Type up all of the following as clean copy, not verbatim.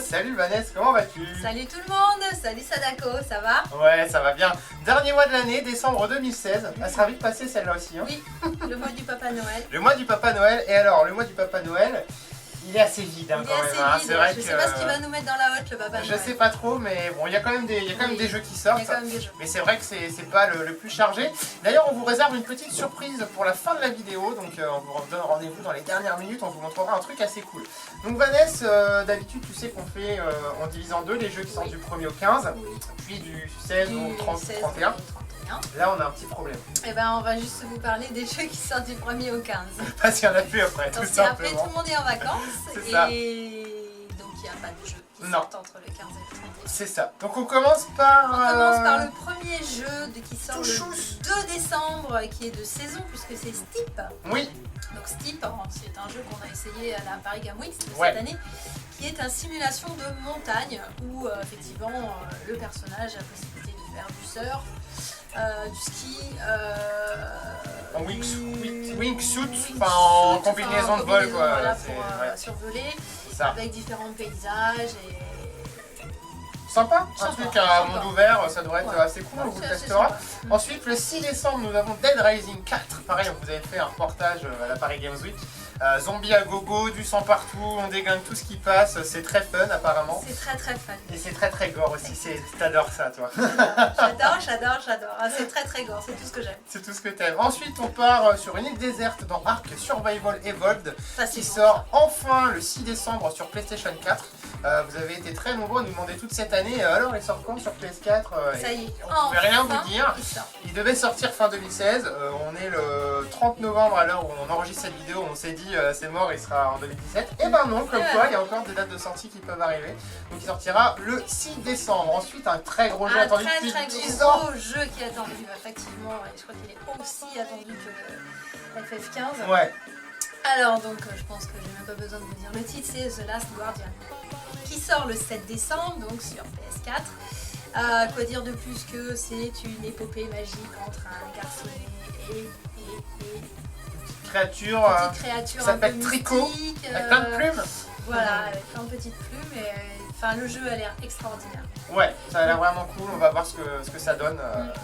Salut Vanessa, comment vas-tu? Salut tout le monde, salut Sadako, ça va? Ouais, ça va bien. Dernier mois de l'année, décembre 2016. Elle sera vite passée celle-là aussi. Hein. Oui, le mois du Papa Noël. Le mois du Papa Noël. Et alors, le mois du Papa Noël, il est assez vide hein, Il est quand assez même. Hein. vide, C'est vrai je que, sais pas ce qu'il va nous mettre dans la hotte le Papa Noël. Je sais pas trop, mais bon, il y a quand même des, des jeux qui sortent. Il y a quand même des jeux. Mais c'est vrai que c'est pas le plus chargé. D'ailleurs, on vous réserve une petite surprise pour la fin de la vidéo. Donc, on vous donne rendez-vous dans les dernières minutes. On vous montrera un truc assez cool. Donc, Vanessa, d'habitude, tu sais qu'on fait, on divise en deux les jeux qui sortent du 1er au 15, puis du 16 au 30, 31. Là, on a un petit problème. Et ben, on va juste vous parler des jeux qui sortent du 1er au 15. Parce qu'il y en a plus après, tout Parce qu'après, simplement. tout le monde est en vacances. C'est ça. Et donc, il n'y a pas de jeu qui sortent entre le 15 et le 31. C'est ça. Donc, on commence par... On commence par le premier jeu qui sort tout le 2 décembre, qui est de saison, puisque c'est Steep. Oui. Donc Steep, c'est un jeu qu'on a essayé à la Paris Game Week de Ouais. cette année, qui est une simulation de montagne où effectivement le personnage a la possibilité de faire du surf, du ski, En wingsuit, wingsuit, enfin en enfin, combinaison de vol quoi. voilà, C'est- pour ouais, survoler, ça. avec différents paysages et... Sympa, un Sympa, truc à sympa. monde ouvert, ça devrait être Ouais. assez cool, on vous C'est le assez testera. sympa. Ensuite, le 6 décembre, nous avons Dead Rising 4. Pareil, on vous avait fait un reportage à la Paris Games Week. Zombies à gogo, du sang partout, on dégaine tout ce qui passe, c'est très fun apparemment. C'est très très fun. Et c'est très très gore aussi, t'adores ça toi. J'adore. Ah, c'est très très gore, c'est tout ce que j'aime. C'est tout ce que t'aimes. Ensuite, on part sur une île déserte dans Ark Survival Evolved, Ça, qui c'est bon, sort enfin le 6 décembre sur PlayStation 4. Vous avez été très nombreux à nous demander toute cette année, alors il sort quand sur PS4 Ça y est, on pouvait rien enfin, vous dire. il sort. Il devait sortir fin 2016, on est le 30 novembre à l'heure où on enregistre cette vidéo, on s'est dit c'est mort, il sera en 2017. Et ben non, comme quoi, il y a encore des dates de sortie qui peuvent arriver. Donc il sortira le 6 décembre. Ensuite, un très gros jeu attendu depuis 10 ans. Gros jeu qui est attendu, effectivement, et je crois qu'il est aussi attendu que FF15. Ouais, Alors donc je pense que j'ai même pas besoin de vous dire le titre, c'est The Last Guardian, qui sort le 7 décembre, donc sur PS4. Quoi dire de plus que c'est une épopée magique entre un garçonnet et créature petite créature ça un peu s'appelle Tricot, mystique, avec plein de plumes. Voilà, avec plein de petites plumes et enfin le jeu a l'air extraordinaire. Ouais, ça a l'air vraiment cool, on va voir ce que ça donne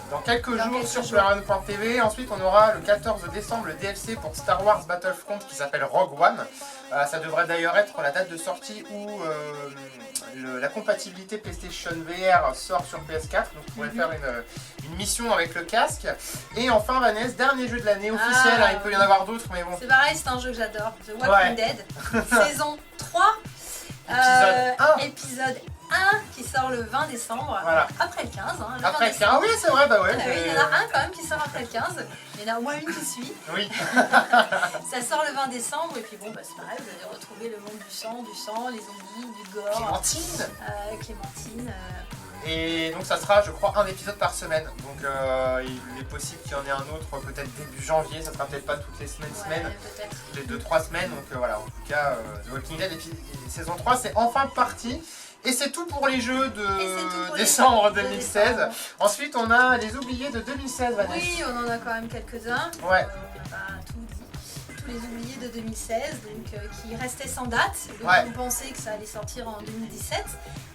dans quelques jours sur PlayerUnknown.tv. Ensuite on aura le 14 décembre le DLC pour Star Wars Battlefront qui s'appelle Rogue One. Ça devrait d'ailleurs être la date de sortie où la compatibilité PlayStation VR sort sur PS4, donc vous pourrez faire une mission avec le casque. Et enfin Vanessa, dernier jeu de l'année officiel, hein, il peut y en avoir d'autres mais bon. C'est pareil, c'est un jeu que j'adore, The Walking Dead, saison 3, épisode 1 qui sort le 20 décembre, Voilà. après le 15. Hein, le Après 20 15, oui c'est vrai, bah ouais. Ah oui, il y en a un quand même qui sort après le 15, il y en a au moins une qui suit. Oui. Ça sort le 20 décembre et puis bon, bah, c'est pareil, vous allez retrouver le monde du sang, les zombies, du gore, Clémentine. Clémentine. Et donc ça sera je crois un épisode par semaine. Donc il est possible qu'il y en ait un autre peut-être début janvier, ça sera peut-être pas toutes les semaines, Peut-être. toutes les 2-3 semaines. Donc voilà, en tout cas The Walking Dead saison 3 c'est enfin parti. Et c'est tout pour les jeux de décembre 2016. Ensuite on a les oubliés de 2016 Vanessa. Oui, on en a quand même quelques-uns. Ouais. On n'a pas tout dit. Tous les oubliés de 2016, donc qui restaient sans date. Donc Ouais. on pensait que ça allait sortir en 2017.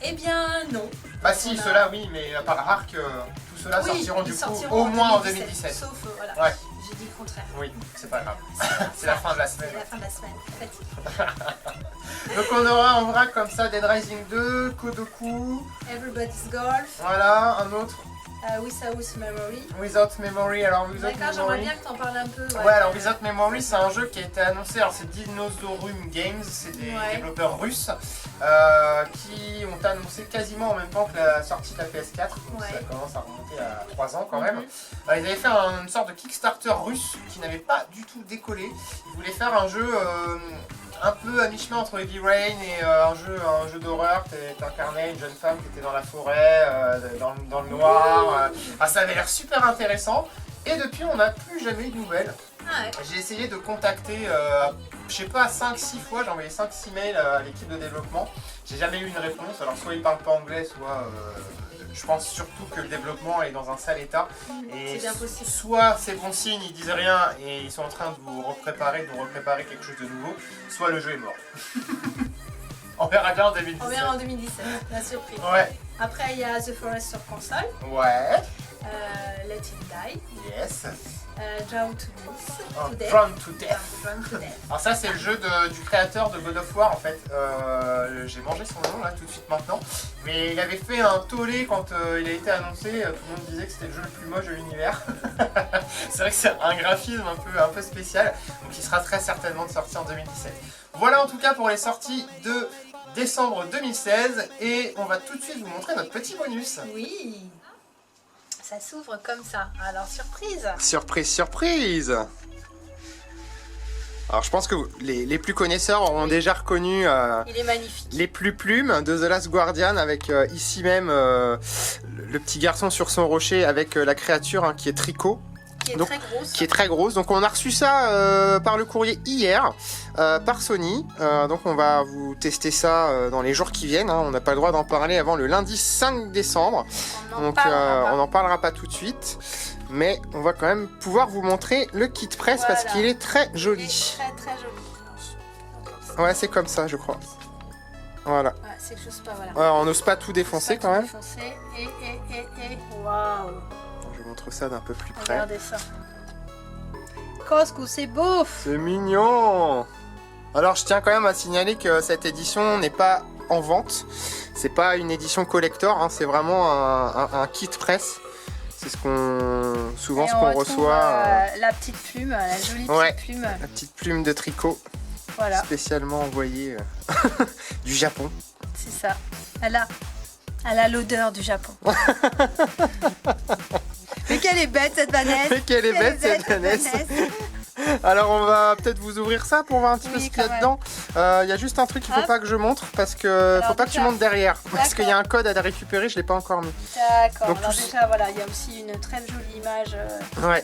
Eh bien non. Bah si, On a- ceux-là oui, mais à part Ark, tous ceux-là sortiront du ils coup sortiront au en moins en 2017. Sauf, voilà, Ouais. j'ai dit le contraire. Oui, c'est pas grave. C'est la fin de la semaine. C'est la fin de la semaine, fatigue. Donc on aura en vrac comme ça Dead Rising 2, Kodoku, Everybody's Golf, voilà, un autre Without Memory. Without Memory. Alors Without D'accord, j'aimerais Memory. bien que t'en parles un peu. Ouais, alors Without Memory, c'est un jeu qui a été annoncé, alors c'est Dinosaurium Games, c'est des développeurs russes qui ont annoncé quasiment en même temps que la sortie de la PS4, donc ça commence à remonter à 3 ans quand même. Ils avaient fait une sorte de Kickstarter russe qui n'avait pas du tout décollé. Ils voulaient faire un jeu un peu à mi-chemin entre Heavy Rain et un jeu d'horreur. Tu incarnais une jeune femme qui était dans la forêt, dans le noir. Ça avait l'air super intéressant. Et depuis, on n'a plus jamais eu de nouvelles. Ah ouais. J'ai essayé de contacter, je sais pas, 5-6 fois, j'ai envoyé 5-6 mails à l'équipe de développement. J'ai jamais eu une réponse. Alors soit ils parlent pas anglais, soit je pense surtout que le développement est dans un sale état. Et bien possible. soit c'est bon signe, ils disent rien et ils sont en train de vous repréparer quelque chose de nouveau, soit le jeu est mort. On verra bien en 2017. On verra en 2017, la surprise. Ouais. Après, il y a The Forest sur console. Ouais. Let It Die. Yes. Drown to Death. Oh, Drown to Death. Drown to Death. Alors ça c'est le jeu du créateur de God of War en fait. J'ai mangé son nom là tout de suite maintenant. Mais il avait fait un tollé quand il a été annoncé. Tout le monde disait que c'était le jeu le plus moche de l'univers. C'est vrai que c'est un graphisme un peu spécial. Donc il sera très certainement de sortie en 2017. Voilà en tout cas pour les sorties de décembre 2016. Et on va tout de suite vous montrer notre petit bonus. Oui. Ça s'ouvre comme ça. Alors, surprise. Surprise, surprise. Alors je pense que les plus connaisseurs auront déjà reconnu il est magnifique. les plumes de The Last Guardian avec ici même le petit garçon sur son rocher avec la créature hein, qui est Trico. Qui est très grosse. Donc on a reçu ça par le courrier hier par Sony. Donc on va vous tester ça dans les jours qui viennent. Hein. On n'a pas le droit d'en parler avant le lundi 5 décembre. Donc on n'en parlera pas tout de suite. Mais on va quand même pouvoir vous montrer le kit presse parce qu'il est très joli. Il est très très joli. Ouais, c'est comme ça je crois. Voilà. Ouais, c'est que j'ose pas, voilà. Ouais, on n'ose pas tout défoncer quand même. Défoncer et waouh. Je vous montre ça d'un peu plus près. Regardez ça. Cosco, c'est beau. C'est mignon. Alors je tiens quand même à signaler que cette édition n'est pas en vente. C'est pas une édition collector, hein, c'est vraiment un kit presse. C'est ce qu'on reçoit. La petite plume, la jolie petite plume. La petite plume de tricot. Voilà. Spécialement envoyée du Japon. C'est ça. Elle a l'odeur du Japon. Mais qu'elle est bête cette Vanessa. Mais qu'elle est bête cette Vanessa. Alors on va peut-être vous ouvrir ça pour voir un petit peu ce qu'il y a dedans. Il y a juste un truc qu'il ne faut pas que je montre parce que faut pas que tu montes derrière. Parce qu'il y a un code à récupérer, je ne l'ai pas encore mis. D'accord. Alors déjà voilà, il y a aussi une très jolie image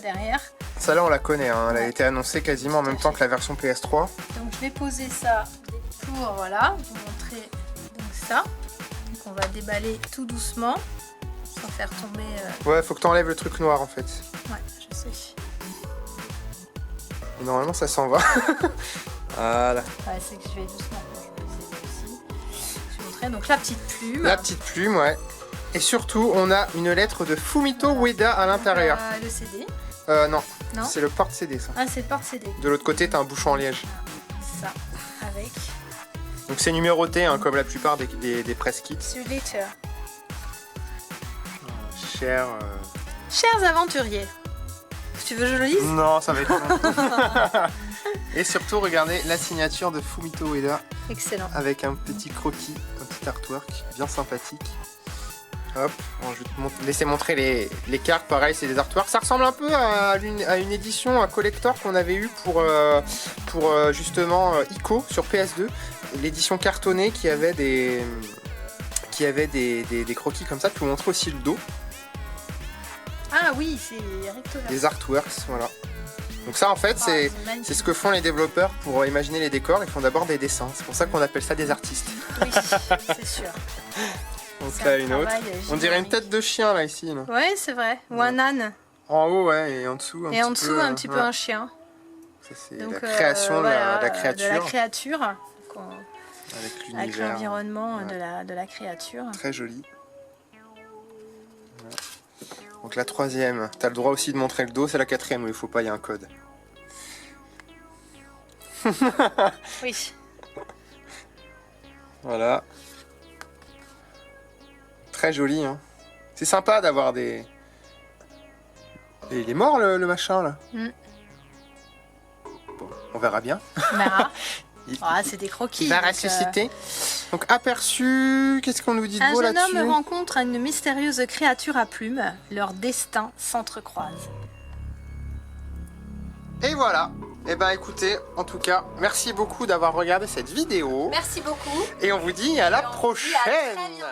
derrière. Celle-là on la connaît, hein. Elle a été annoncée quasiment en même temps que la version PS3. Donc je vais poser ça pour voilà, vous montrer donc ça. Donc on va déballer tout doucement sans faire tomber. Ouais, faut que tu enlèves le truc noir en fait. Ouais, je sais. Et normalement ça s'en va. Voilà. Ouais, c'est que je vais doucement. Je vais essayer aussi. Je vais montrer donc la petite plume. La petite plume, ouais. Et surtout, on a une lettre de Fumito Ueda à l'intérieur. Le CD. Non. C'est le porte-CD ça. Ah, c'est le porte-CD. De l'autre côté, t'as un bouchon en liège. Ça, avec. Donc c'est numéroté, hein, comme la plupart des press kits. Sur Later. Chers aventuriers. Tu veux que je le lise? Non, ça va être long. Et surtout, regardez la signature de Fumito Ueda. Excellent. Avec un petit croquis, un petit artwork bien sympathique. Hop, je vais te laisser montrer les cartes. Pareil, c'est des artworks. Ça ressemble un peu à une édition à collector qu'on avait eu pour justement Ico sur PS2. L'édition cartonnée qui avait des croquis comme ça. Je peux vous montrer aussi le dos. Ah oui, c'est rectolaire. Des artworks, voilà. Donc ça en fait c'est ce que font les développeurs pour imaginer les décors. Ils font d'abord des dessins. C'est pour ça qu'on appelle ça des artistes. Oui, c'est sûr. Donc là une autre. On dirait une tête de chien là ici. Là. Ouais, c'est vrai. Ou un âne. En haut, ouais, et en dessous un petit peu un chien. Ça c'est la création de la créature. De la créature. Avec l'environnement de la créature. Très joli. Voilà. Donc la troisième, tu as le droit aussi de montrer le dos, c'est la quatrième où il faut pas, il y a un code. Oui. Voilà. Très joli, hein. C'est sympa d'avoir des... Et il est mort le machin là. Bon, on verra bien. On verra. C'est des croquis. Il va ressusciter. Donc aperçu, qu'est-ce qu'on nous dit de beau là-dessus? Un jeune homme rencontre une mystérieuse créature à plumes. Leur destin s'entrecroise. Et voilà. Eh ben écoutez, en tout cas, merci beaucoup d'avoir regardé cette vidéo. Merci beaucoup. Et on vous dit à la prochaine. À très bientôt.